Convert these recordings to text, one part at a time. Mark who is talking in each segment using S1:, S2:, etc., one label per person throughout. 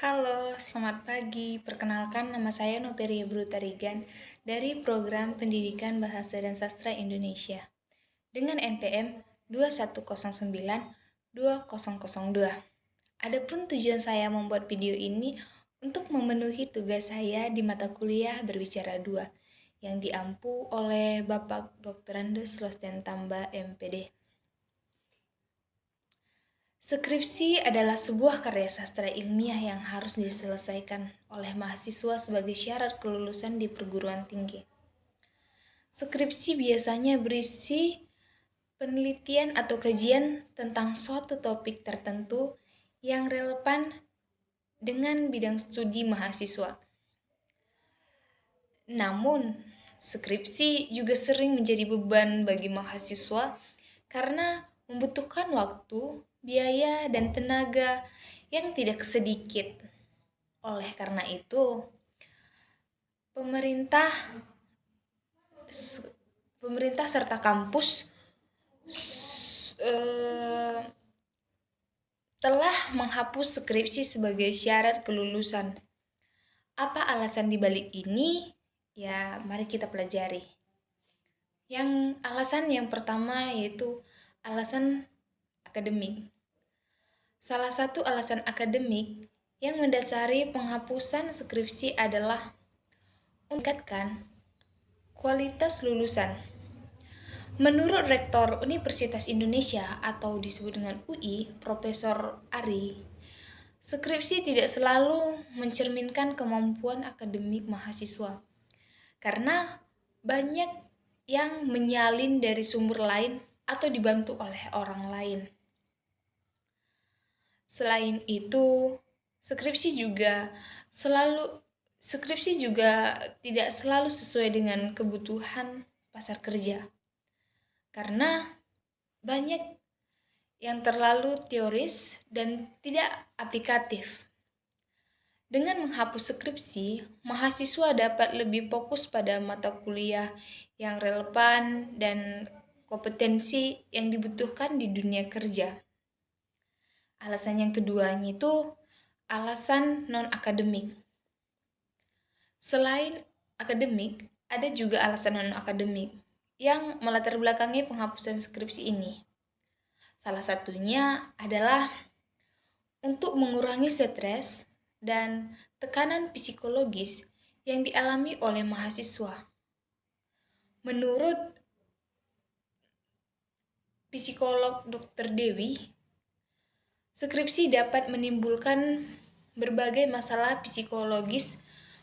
S1: Halo, selamat pagi. Perkenalkan nama saya Noperia Brutarigan dari Program Pendidikan Bahasa dan Sastra Indonesia dengan NPM 2109-2002. Adapun tujuan saya membuat video ini untuk memenuhi tugas saya di mata kuliah Berbicara 2 yang diampu oleh Bapak Dr. Andes Rosten Tamba MPD. Skripsi adalah sebuah karya sastra ilmiah yang harus diselesaikan oleh mahasiswa sebagai syarat kelulusan di perguruan tinggi. Skripsi biasanya berisi penelitian atau kajian tentang suatu topik tertentu yang relevan dengan bidang studi mahasiswa. Namun, skripsi juga sering menjadi beban bagi mahasiswa karena membutuhkan waktu, biaya, dan tenaga yang tidak sedikit. Oleh karena itu, pemerintah serta kampus telah menghapus skripsi sebagai syarat kelulusan. Apa alasan dibalik ini? Ya, mari kita pelajari. Alasan yang pertama yaitu alasan akademik. Salah satu alasan akademik yang mendasari penghapusan skripsi adalah meningkatkan kualitas lulusan. Menurut Rektor Universitas Indonesia atau disebut dengan UI, Profesor Ari, skripsi tidak selalu mencerminkan kemampuan akademik mahasiswa karena banyak yang menyalin dari sumber lain atau dibantu oleh orang lain. Selain itu, skripsi juga tidak selalu sesuai dengan kebutuhan pasar kerja. Karena banyak yang terlalu teoris dan tidak aplikatif. Dengan menghapus skripsi, mahasiswa dapat lebih fokus pada mata kuliah yang relevan dan kompetensi yang dibutuhkan di dunia kerja. Alasan yang keduanya itu alasan non-akademik. Selain akademik, ada juga alasan non-akademik yang melatar belakangi penghapusan skripsi ini. Salah satunya adalah untuk mengurangi stres dan tekanan psikologis yang dialami oleh mahasiswa. Menurut psikolog Dr. Dewi, skripsi dapat menimbulkan berbagai masalah psikologis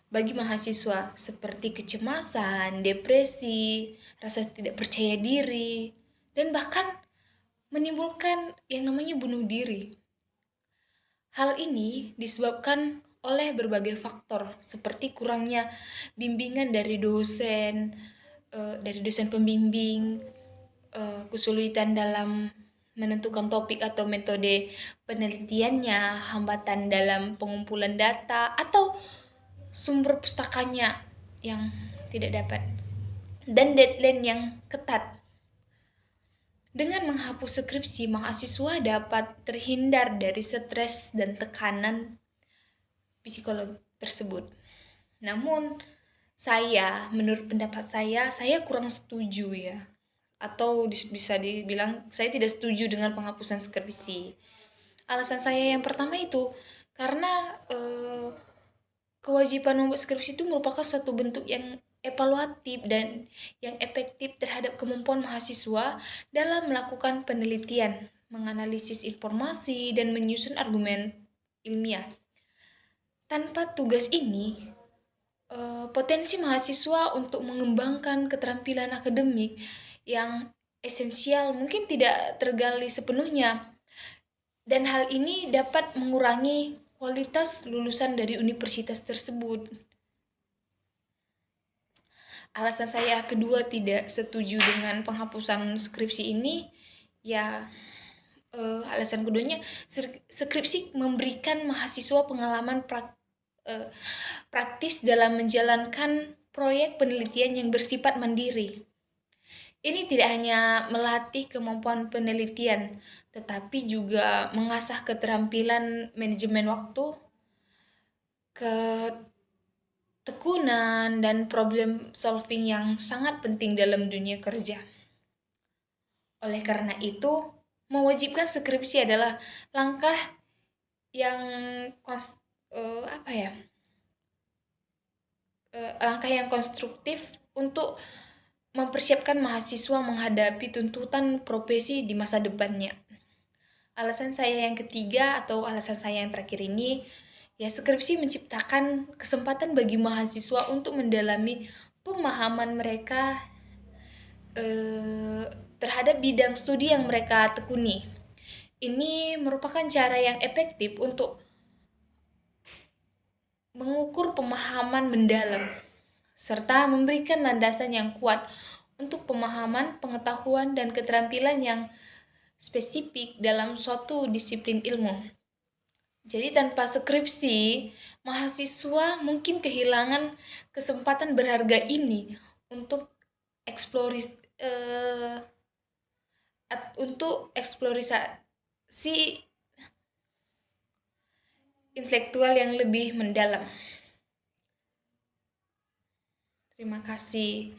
S1: bagi mahasiswa seperti kecemasan, depresi, rasa tidak percaya diri, dan bahkan menimbulkan yang namanya bunuh diri. Hal ini disebabkan oleh berbagai faktor seperti kurangnya bimbingan dari dosen pembimbing, kesulitan dalam menentukan topik atau metode penelitiannya, hambatan dalam pengumpulan data, atau sumber pustakanya yang tidak dapat, dan deadline yang ketat. Dengan menghapus skripsi, mahasiswa dapat terhindar dari stres dan tekanan psikolog tersebut. Namun, menurut pendapat saya kurang setuju ya. Atau bisa dibilang saya tidak setuju dengan penghapusan skripsi. Alasan saya yang pertama itu karena kewajiban membuat skripsi itu merupakan suatu bentuk yang evaluatif dan yang efektif terhadap kemampuan mahasiswa dalam melakukan penelitian, menganalisis informasi, dan menyusun argumen ilmiah. Tanpa tugas ini, potensi mahasiswa untuk mengembangkan keterampilan akademik yang esensial mungkin tidak tergali sepenuhnya, dan hal ini dapat mengurangi kualitas lulusan dari universitas tersebut. Alasan saya kedua tidak setuju dengan penghapusan skripsi ini, alasan keduanya, skripsi memberikan mahasiswa pengalaman praktis dalam menjalankan proyek penelitian yang bersifat mandiri. Ini tidak hanya melatih kemampuan penelitian, tetapi juga mengasah keterampilan manajemen waktu, ketekunan dan problem solving yang sangat penting dalam dunia kerja. Oleh karena itu, mewajibkan skripsi adalah langkah yang apa ya? Langkah yang konstruktif untuk mempersiapkan mahasiswa menghadapi tuntutan profesi di masa depannya. Alasan saya yang ketiga atau alasan saya yang terakhir ini, ya skripsi menciptakan kesempatan bagi mahasiswa untuk mendalami pemahaman mereka terhadap bidang studi yang mereka tekuni. Ini merupakan cara yang efektif untuk mengukur pemahaman mendalam serta memberikan landasan yang kuat untuk pemahaman, pengetahuan, dan keterampilan yang spesifik dalam suatu disiplin ilmu. Jadi tanpa skripsi, mahasiswa mungkin kehilangan kesempatan berharga ini untuk eksplorasi intelektual yang lebih mendalam. Terima kasih.